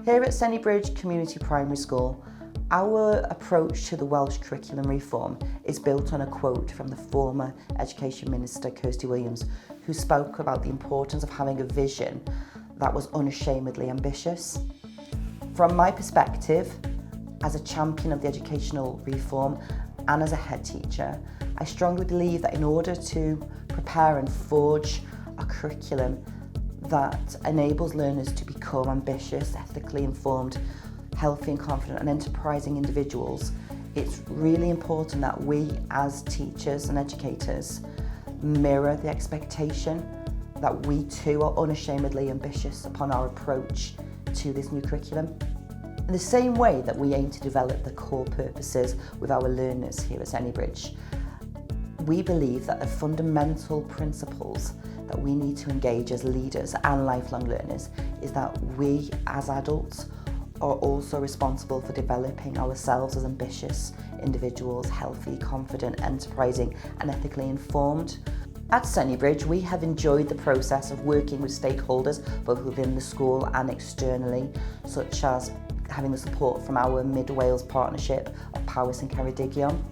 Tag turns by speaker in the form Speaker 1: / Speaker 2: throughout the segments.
Speaker 1: Here at Sennybridge Community Primary School, our approach to the Welsh curriculum reform is built on a quote from the former Education Minister, Kirsty Williams, who spoke about the importance of having a vision that was unashamedly ambitious. From my perspective, as a champion of the educational reform and as a head teacher, I strongly believe that in order to prepare and forge a curriculum that enables learners to become ambitious, ethically informed, healthy and confident and enterprising individuals, it's really important that we as teachers and educators mirror the expectation that we too are unashamedly ambitious upon our approach to this new curriculum. In the same way that we aim to develop the core purposes with our learners here at Sennybridge, we believe that the fundamental principles that we need to engage as leaders and lifelong learners is that we as adults are also responsible for developing ourselves as ambitious individuals, healthy, confident, enterprising and ethically informed. At Sennybridge, we have enjoyed the process of working with stakeholders both within the school and externally, such as having the support from our Mid-Wales partnership of Powys and Ceredigion.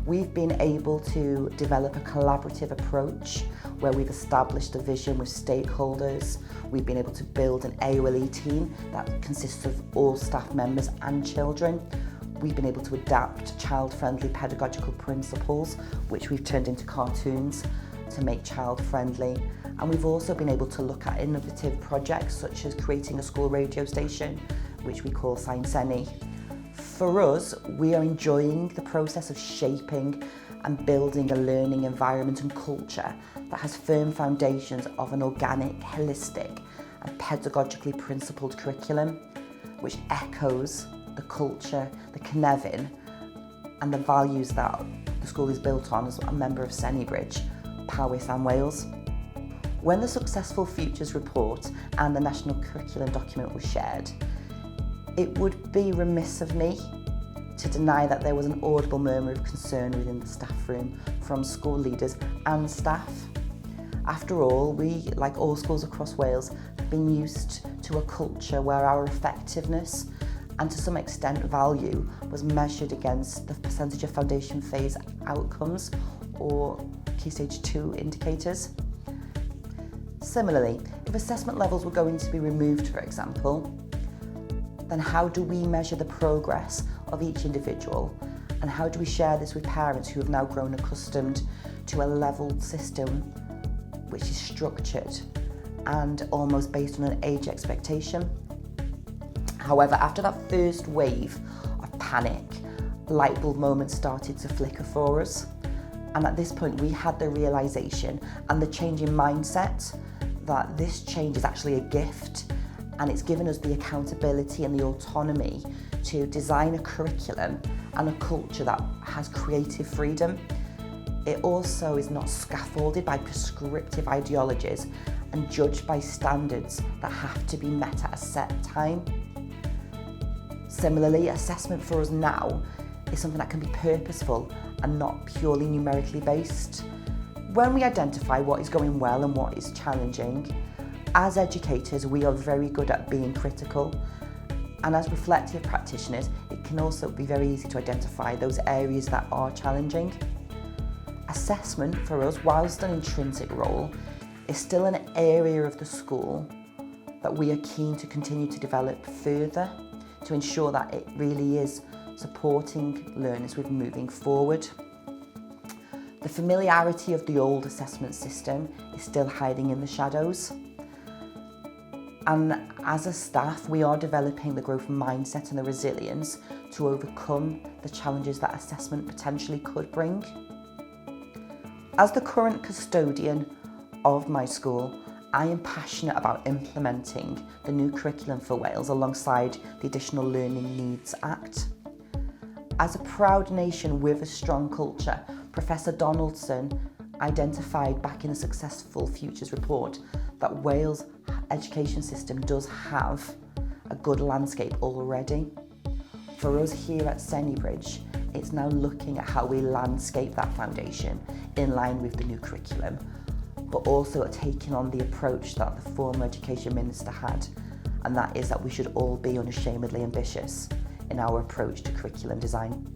Speaker 1: We've been able to develop a collaborative approach where we've established a vision with stakeholders. We've been able to build an AOLE team that consists of all staff members and children. We've been able to adapt child-friendly pedagogical principles, which we've turned into cartoons to make child-friendly. And we've also been able to look at innovative projects such as creating a school radio station, which we call Senny. For us, we are enjoying the process of shaping and building a learning environment and culture that has firm foundations of an organic, holistic and pedagogically principled curriculum, which echoes the culture, the Cynefin and the values that the school is built on as a member of Sennybridge, Powys and Wales. When the Successful Futures report and the National Curriculum document was shared, it would be remiss of me to deny that there was an audible murmur of concern within the staff room from school leaders and staff. After all, we, like all schools across Wales, have been used to a culture where our effectiveness and to some extent value was measured against the percentage of foundation phase outcomes or Key Stage 2 indicators. Similarly, if assessment levels were going to be removed, for example, then how do we measure the progress of each individual, and how do we share this with parents who have now grown accustomed to a levelled system which is structured and almost based on an age expectation? However, after that first wave of panic, light bulb moments started to flicker for us, and at this point we had the realisation and the change in mindset that this change is actually a gift, and it's given us the accountability and the autonomy to design a curriculum and a culture that has creative freedom. It also is not scaffolded by prescriptive ideologies and judged by standards that have to be met at a set time. Similarly, assessment for us now is something that can be purposeful and not purely numerically based. When we identify what is going well and what is challenging, as educators, we are very good at being critical, and as reflective practitioners, it can also be very easy to identify those areas that are challenging. Assessment for us, whilst an intrinsic role, is still an area of the school that we are keen to continue to develop further to ensure that it really is supporting learners with moving forward. The familiarity of the old assessment system is still hiding in the shadows. And as a staff, we are developing the growth mindset and the resilience to overcome the challenges that assessment potentially could bring. As the current custodian of my school, I am passionate about implementing the new curriculum for Wales alongside the Additional Learning Needs Act. As a proud nation with a strong culture, Professor Donaldson identified back in the Successful Futures report that Wales' education system does have a good landscape already. For us here at Sennybridge, it's now looking at how we landscape that foundation in line with the new curriculum, but also taking on the approach that the former Education Minister had and that is that we should all be unashamedly ambitious in our approach to curriculum design.